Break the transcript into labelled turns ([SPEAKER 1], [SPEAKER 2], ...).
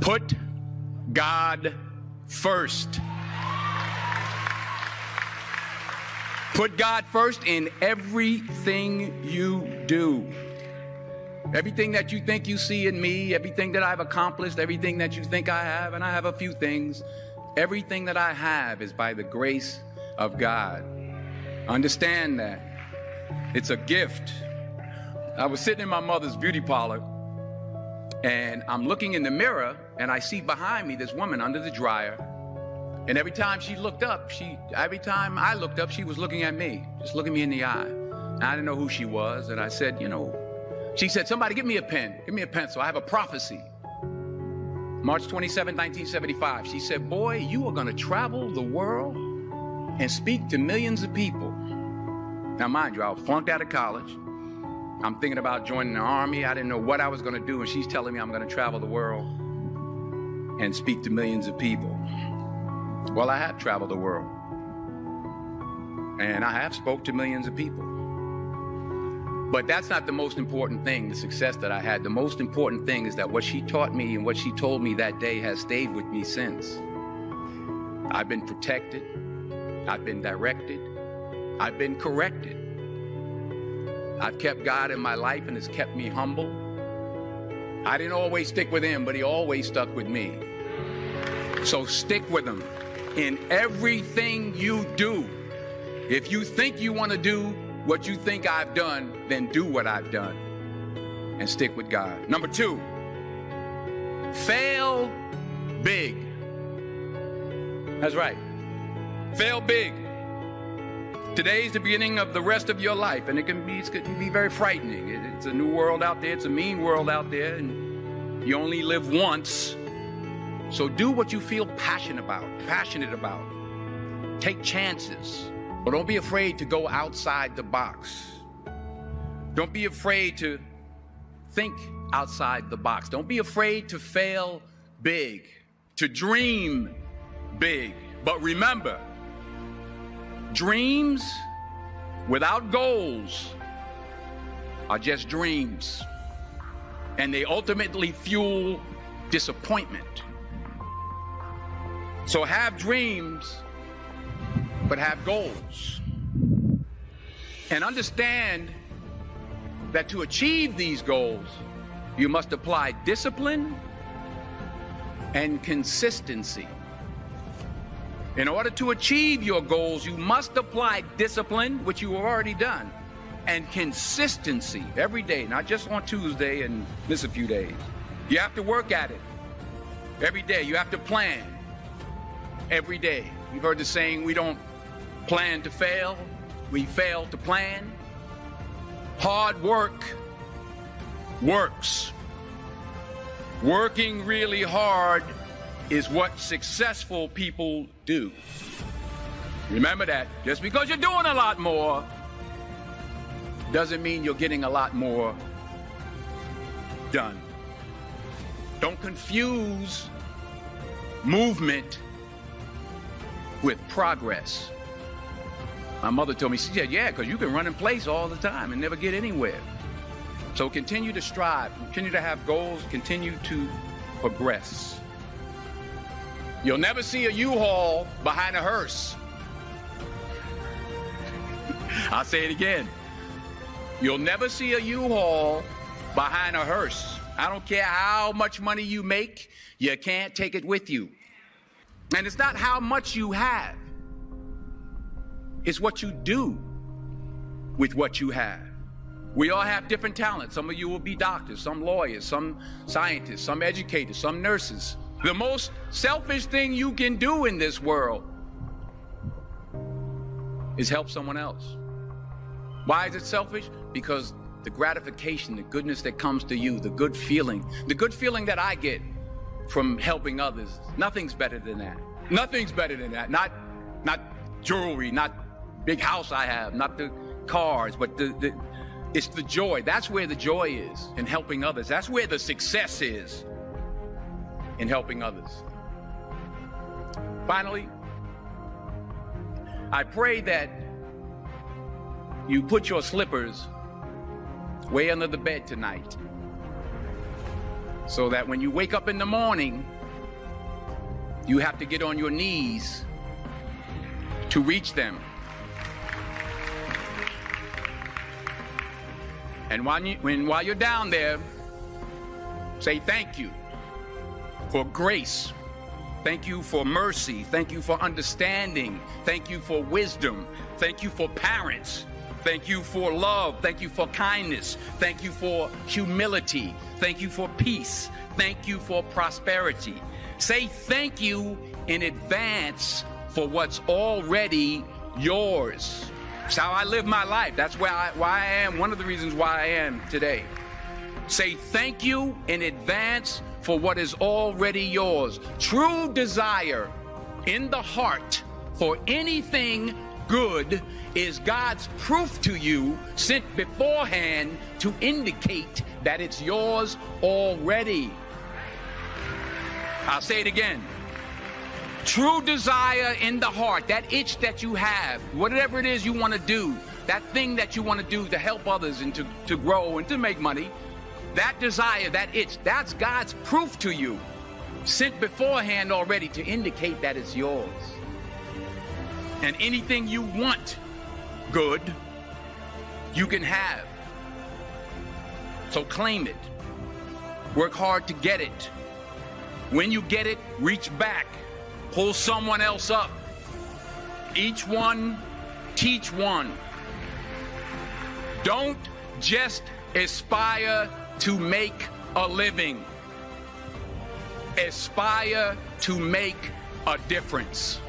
[SPEAKER 1] Put God first. Put God first in everything you do. Everything that you think you see in me, everything that I've accomplished, everything that you think I have, and I have a few things, everything that I have is by the grace of God. Understand that. It's a gift. I was sitting in my mother's beauty parlor, and I'm looking in the mirror, and I see behind me this woman under the dryer. And every time I looked up, she was looking at me, just looking me in the eye. And I didn't know who she was, and I said, she said, somebody give me a pen, give me a pencil. I have a prophecy. March 27, 1975. She said, boy, you are going to travel the world and speak to millions of people. Now, mind you, I was flunked out of college. I'm thinking about joining the army. I didn't know what I was going to do. And she's telling me I'm going to travel the world and speak to millions of people. Well, I have traveled the world. And I have spoke to millions of people. But that's not the most important thing, the success that I had. The most important thing is that what she taught me and what she told me that day has stayed with me since. I've been protected. I've been directed. I've been corrected. I've kept God in my life and it's kept me humble. I didn't always stick with him, but he always stuck with me. So stick with him in everything you do. If you think you want to do what you think I've done, then do what I've done and stick with God. Number 2, fail big. That's right. Fail big. Today's the beginning of the rest of your life, and it can be very frightening. It's a new world out there. It's a mean world out there, and you only live once. So do what you feel passionate about. Take chances. But don't be afraid to go outside the box. Don't be afraid to think outside the box. Don't be afraid to fail big, to dream big. But remember, dreams without goals are just dreams. And they ultimately fuel disappointment. So have dreams, but have goals. And understand that to achieve these goals, you must apply discipline and consistency. In order to achieve your goals, you must apply discipline, which you have already done, and consistency every day, not just on Tuesday and miss a few days. You have to work at it every day. You have to plan every day. You've heard the saying, we don't plan to fail, we fail to plan. Hard work works. Working really hard is what successful people do. Remember that. Just because you're doing a lot more doesn't mean you're getting a lot more done. Don't confuse movement with progress. My mother told me, she said, yeah, because you can run in place all the time and never get anywhere. So continue to strive, continue to have goals, continue to progress. You'll never see a U-Haul behind a hearse. I'll say it again. You'll never see a U-Haul behind a hearse. I don't care how much money you make, you can't take it with you. And it's not how much you have. It's what you do with what you have. We all have different talents. Some of you will be doctors, some lawyers, some scientists, some educators, some nurses. The most selfish thing you can do in this world is help someone else. Why is it selfish? Because the gratification, the goodness that comes to you, the good feeling that I get from helping others, nothing's better than that. Nothing's better than that. Not jewelry, not big house I have, not the cars, but it's the joy. That's where the joy is, in helping others. That's where the success is, in helping others. Finally, I pray that you put your slippers way under the bed tonight. so that when you wake up in the morning, you have to get on your knees to reach them. And while you're down there, say thank you for grace. Thank you for mercy. Thank you for understanding. Thank you for wisdom. Thank you for parents. Thank you for love. Thank you for kindness. Thank you for humility. Thank you for peace. Thank you for prosperity. Say thank you in advance for what's already yours. That's how I live my life. That's why I am, one of the reasons why I am today. Say thank you in advance for what is already yours. True desire in the heart for anything good is God's proof to you, sent beforehand to indicate that it's yours already. I'll say it again. True desire in the heart, that itch that you have, whatever it is you want to do, that thing that you want to do to help others and to grow and to make money, that desire, that itch, that's God's proof to you, sent beforehand already to indicate that it's yours. And anything you want good, you can have. So claim it. Work hard to get it. When you get it, reach back. Pull someone else up. Each one, teach one. Don't just aspire to make a living. Aspire to make a difference.